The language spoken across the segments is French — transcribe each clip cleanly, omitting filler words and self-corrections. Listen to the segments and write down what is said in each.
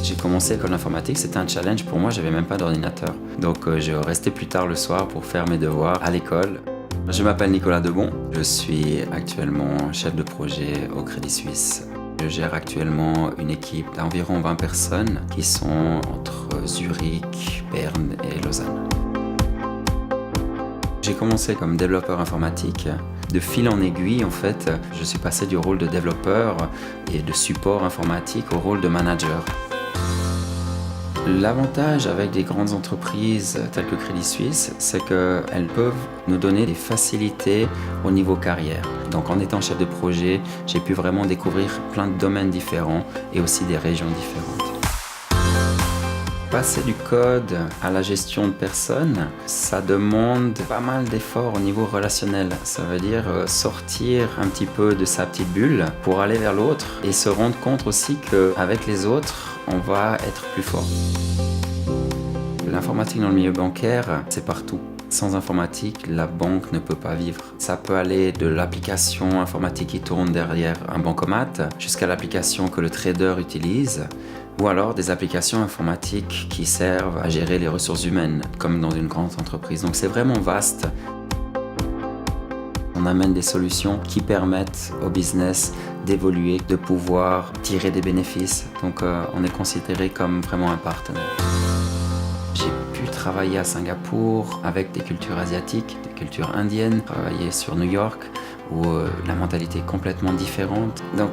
J'ai commencé l'école d'informatique, c'était un challenge pour moi, j'avais même pas d'ordinateur. Donc je restais plus tard le soir pour faire mes devoirs à l'école. Je m'appelle Nicolas Debon, je suis actuellement chef de projet au Crédit Suisse. Je gère actuellement une équipe d'environ 20 personnes qui sont entre Zurich, Berne et Lausanne. J'ai commencé comme développeur informatique. De fil en aiguille, en fait, je suis passé du rôle de développeur et de support informatique au rôle de manager. L'avantage avec des grandes entreprises telles que Crédit Suisse, c'est qu'elles peuvent nous donner des facilités au niveau carrière. Donc en étant chef de projet, j'ai pu vraiment découvrir plein de domaines différents et aussi des régions différentes. Passer du code à la gestion de personnes, ça demande pas mal d'efforts au niveau relationnel. Ça veut dire sortir un petit peu de sa petite bulle pour aller vers l'autre et se rendre compte aussi qu'avec les autres, on va être plus fort. L'informatique dans le milieu bancaire, c'est partout. Sans informatique, la banque ne peut pas vivre. Ça peut aller de l'application informatique qui tourne derrière un bancomat jusqu'à l'application que le trader utilise, ou alors des applications informatiques qui servent à gérer les ressources humaines, comme dans une grande entreprise. Donc c'est vraiment vaste. On amène des solutions qui permettent au business d'évoluer, de pouvoir tirer des bénéfices. Donc on est considéré comme vraiment un partenaire. J'ai pu travailler à Singapour avec des cultures asiatiques, des cultures indiennes, travailler sur New York où la mentalité est complètement différente. Donc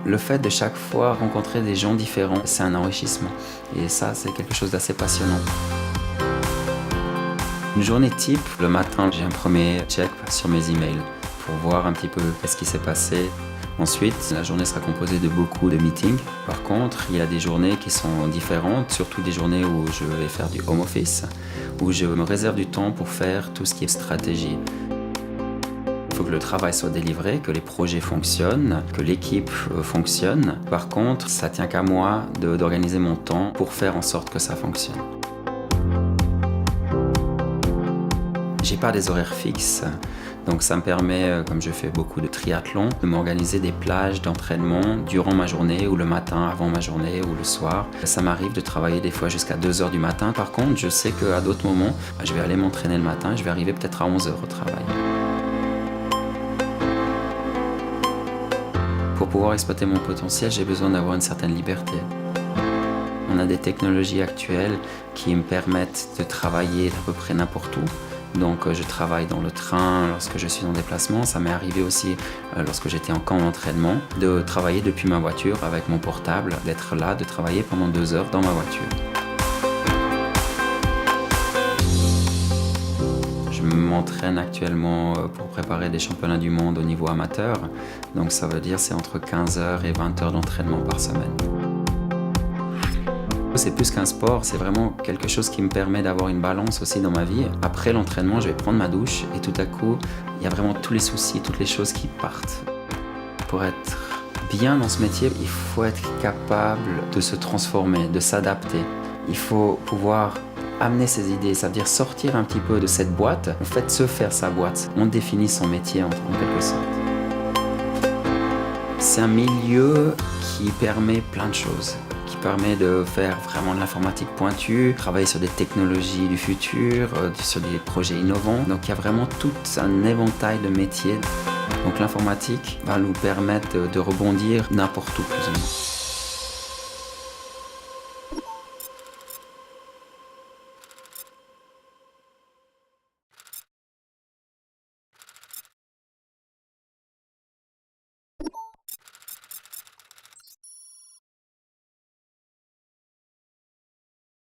le fait de chaque fois rencontrer des gens différents, c'est un enrichissement. Et ça, c'est quelque chose d'assez passionnant. Une journée type, le matin, j'ai un premier check sur mes emails pour voir un petit peu ce qui s'est passé. Ensuite, la journée sera composée de beaucoup de meetings. Par contre, il y a des journées qui sont différentes, surtout des journées où je vais faire du home office, où je me réserve du temps pour faire tout ce qui est stratégie. Il faut que le travail soit délivré, que les projets fonctionnent, que l'équipe fonctionne. Par contre, ça tient qu'à moi d'organiser mon temps pour faire en sorte que ça fonctionne. J'ai pas des horaires fixes, donc ça me permet, comme je fais beaucoup de triathlon, de m'organiser des plages d'entraînement durant ma journée ou le matin avant ma journée ou le soir. Ça m'arrive de travailler des fois jusqu'à 2 heures du matin. Par contre, je sais qu'à d'autres moments, je vais aller m'entraîner le matin, je vais arriver peut-être à 11 heures au travail. Pour pouvoir exploiter mon potentiel, j'ai besoin d'avoir une certaine liberté. On a des technologies actuelles qui me permettent de travailler à peu près n'importe où. Donc je travaille dans le train lorsque je suis en déplacement. Ça m'est arrivé aussi lorsque j'étais en camp d'entraînement de travailler depuis ma voiture avec mon portable, d'être là, de travailler pendant 2 heures dans ma voiture. Je m'entraîne actuellement pour préparer des championnats du monde au niveau amateur. Donc ça veut dire c'est entre 15 heures et 20 heures d'entraînement par semaine. C'est plus qu'un sport, c'est vraiment quelque chose qui me permet d'avoir une balance aussi dans ma vie. Après l'entraînement, je vais prendre ma douche et tout à coup, il y a vraiment tous les soucis, toutes les choses qui partent. Pour être bien dans ce métier, il faut être capable de se transformer, de s'adapter. Il faut pouvoir amener ses idées, ça veut dire sortir un petit peu de cette boîte, en fait se faire sa boîte. On définit son métier en quelque sorte. C'est un milieu qui permet plein de choses. Qui permet de faire vraiment de l'informatique pointue, travailler sur des technologies du futur, sur des projets innovants. Donc il y a vraiment tout un éventail de métiers. Donc l'informatique va nous permettre de rebondir n'importe où plus ou moins.